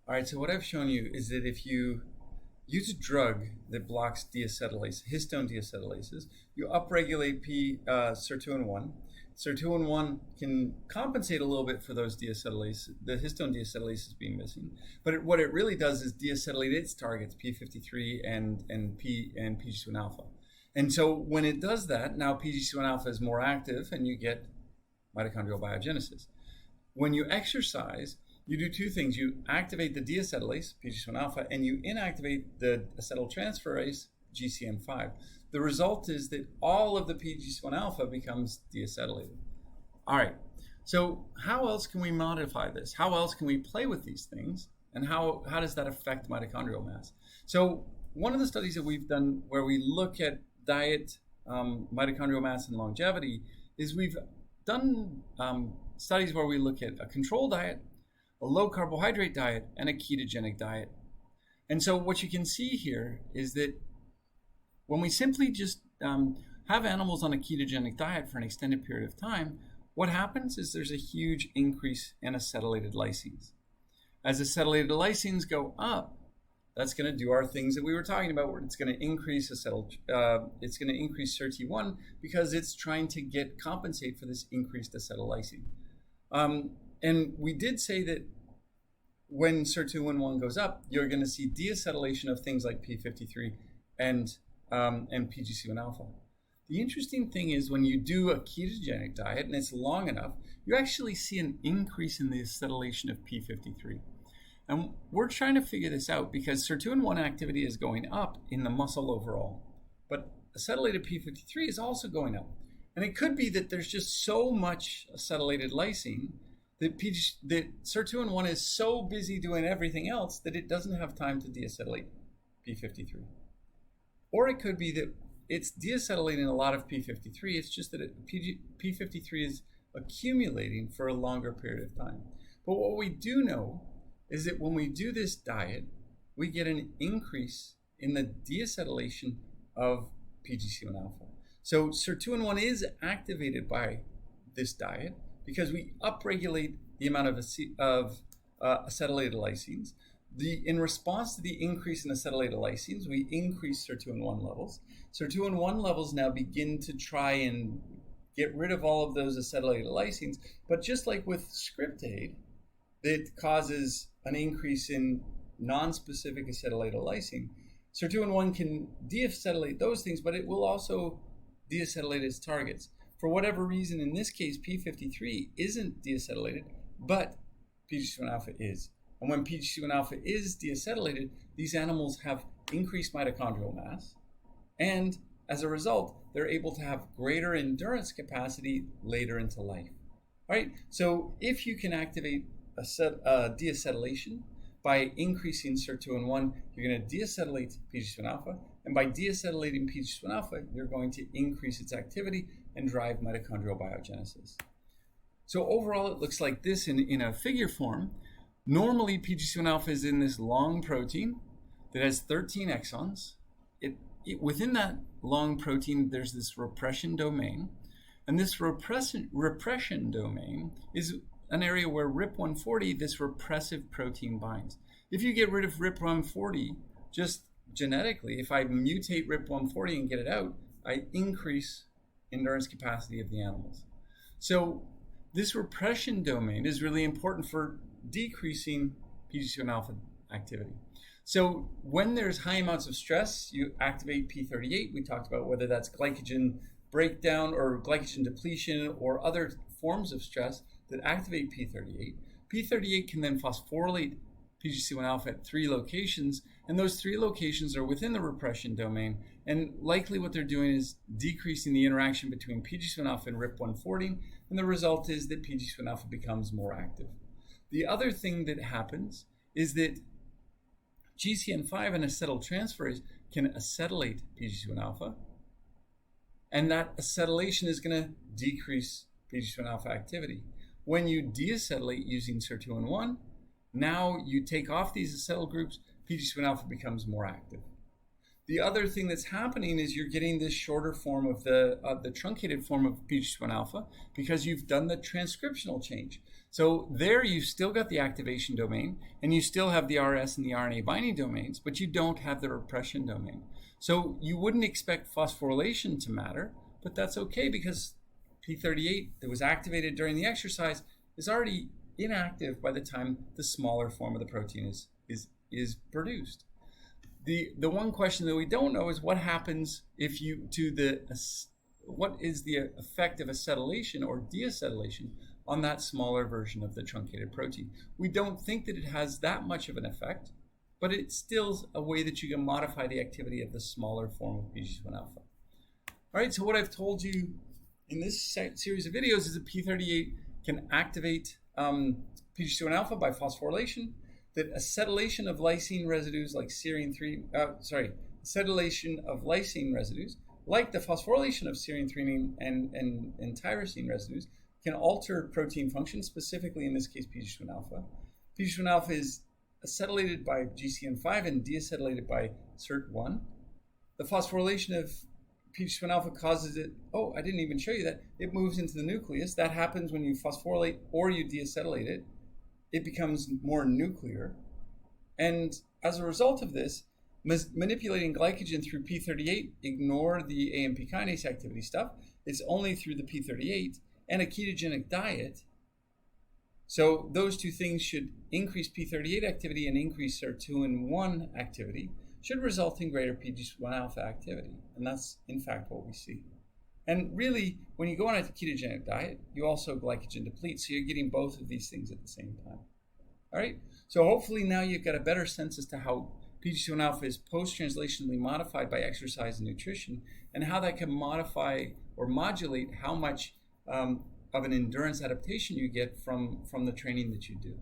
All right, so what I've shown you is that if you use a drug that blocks histone deacetylases, you upregulate sirtuin-1. Sirtuin-1 can compensate a little bit for those deacetylases, the histone deacetylases being missing, but what it really does is deacetylate its targets, p53 and PGC1 alpha. And so when it does that, now PGC1 alpha is more active and you get mitochondrial biogenesis. When you exercise, you do two things. You activate the deacetylase, PGC1 alpha, and you inactivate the acetyltransferase, GCN5. The result is that all of the PGC1 alpha becomes deacetylated. All right, so how else can we modify this? How else can we play with these things? And how does that affect mitochondrial mass? So one of the studies that we've done where we look at diet, mitochondrial mass, and longevity is we've done studies where we look at a control diet, a low carbohydrate diet, and a ketogenic diet. And so what you can see here is that when we simply just have animals on a ketogenic diet for an extended period of time, what happens is there's a huge increase in acetylated lysines. As acetylated lysines go up, that's going to do our things that we were talking about, where it's going to increase SIRT1 because it's trying to compensate for this increased acetylysine. And we did say that when SIRT1 goes up, you're going to see deacetylation of things like p53 and PGC1 alpha. The interesting thing is when you do a ketogenic diet and it's long enough, you actually see an increase in the acetylation of p53. And we're trying to figure this out because SIRT1 activity is going up in the muscle overall, but acetylated p53 is also going up. And it could be that there's just so much acetylated lysine that SIRT1 is so busy doing everything else that it doesn't have time to deacetylate p53. Or it could be that it's deacetylating a lot of p53, it's just that p53 is accumulating for a longer period of time. But what we do know is that when we do this diet, we get an increase in the deacetylation of PGC1 alpha. So SIRT1 is activated by this diet because we upregulate the amount of acetylated lysines. In response to the increase in acetylated lysines, we increase SIRT1 levels. SIRT1 levels now begin to try and get rid of all of those acetylated lysines, but just like with scriptade, that causes an increase in non-specific acetylated lysine, SIRT1 can deacetylate those things, but it will also deacetylate its targets. For whatever reason, in this case, p53 isn't deacetylated, but PGC1 alpha is. And when PGC1 alpha is deacetylated, these animals have increased mitochondrial mass, and as a result, they're able to have greater endurance capacity later into life. All right, so if you can activate deacetylation by increasing SIRT1, you're going to deacetylate PGC1 alpha, and by deacetylating PGC1 alpha, you're going to increase its activity and drive mitochondrial biogenesis. So overall, it looks like this in a figure form. Normally, PGC1 alpha is in this long protein that has 13 exons. Within that long protein, there's this repression domain, and this repression domain is an area where RIP140, this repressive protein, binds. If you get rid of RIP140, just genetically, if I mutate RIP140 and get it out, I increase endurance capacity of the animals. So this repression domain is really important for decreasing PGC1 alpha activity. So when there's high amounts of stress, you activate P38. We talked about whether that's glycogen breakdown or glycogen depletion or other forms of stress that activate P38. P38 can then phosphorylate PGC1 alpha at 3 locations, and those 3 locations are within the repression domain, and likely what they're doing is decreasing the interaction between PGC1 alpha and RIP140, and the result is that PGC1 alpha becomes more active. The other thing that happens is that GCN5 and acetyltransferase can acetylate PGC1 alpha, and that acetylation is going to decrease PGC1 alpha activity. When you deacetylate using SIRT1, now you take off these acetyl groups, PGC1 alpha becomes more active. The other thing that's happening is you're getting this shorter form of the truncated form of PGC1 alpha because you've done the transcriptional change. So there you've still got the activation domain, and you still have the RS and the RNA binding domains, but you don't have the repression domain. So you wouldn't expect phosphorylation to matter, but that's okay because P38 that was activated during the exercise is already inactive by the time the smaller form of the protein is produced. The one question that we don't know is what happens if you what is the effect of acetylation or deacetylation on that smaller version of the truncated protein. We don't think that it has that much of an effect, but it's still a way that you can modify the activity of the smaller form of PGC1 alpha. All right, so what I've told you in this series of videos is that P38 can activate PGC1 alpha by phosphorylation, that acetylation of lysine residues like acetylation of lysine residues, like the phosphorylation of serine, threonine, and tyrosine residues, can alter protein function, specifically in this case PGC1 alpha. PGC1 alpha is acetylated by GCN5 and deacetylated by SIRT1. The phosphorylation of PGC1 alpha causes it, oh, I didn't even show you that, it moves into the nucleus. That happens when you phosphorylate or you deacetylate it. It becomes more nuclear. And as a result of this, manipulating glycogen through P38, ignore the AMP kinase activity stuff. It's only through the P38 and a ketogenic diet. So those two things should increase P38 activity and increase SIRT2 and 1 activity, should result in greater PGC1 alpha activity. And that's in fact what we see. And really, when you go on a ketogenic diet, you also glycogen deplete, so you're getting both of these things at the same time. All right, so hopefully now you've got a better sense as to how PGC1 alpha is post-translationally modified by exercise and nutrition, and how that can modify or modulate how much of an endurance adaptation you get from the training that you do.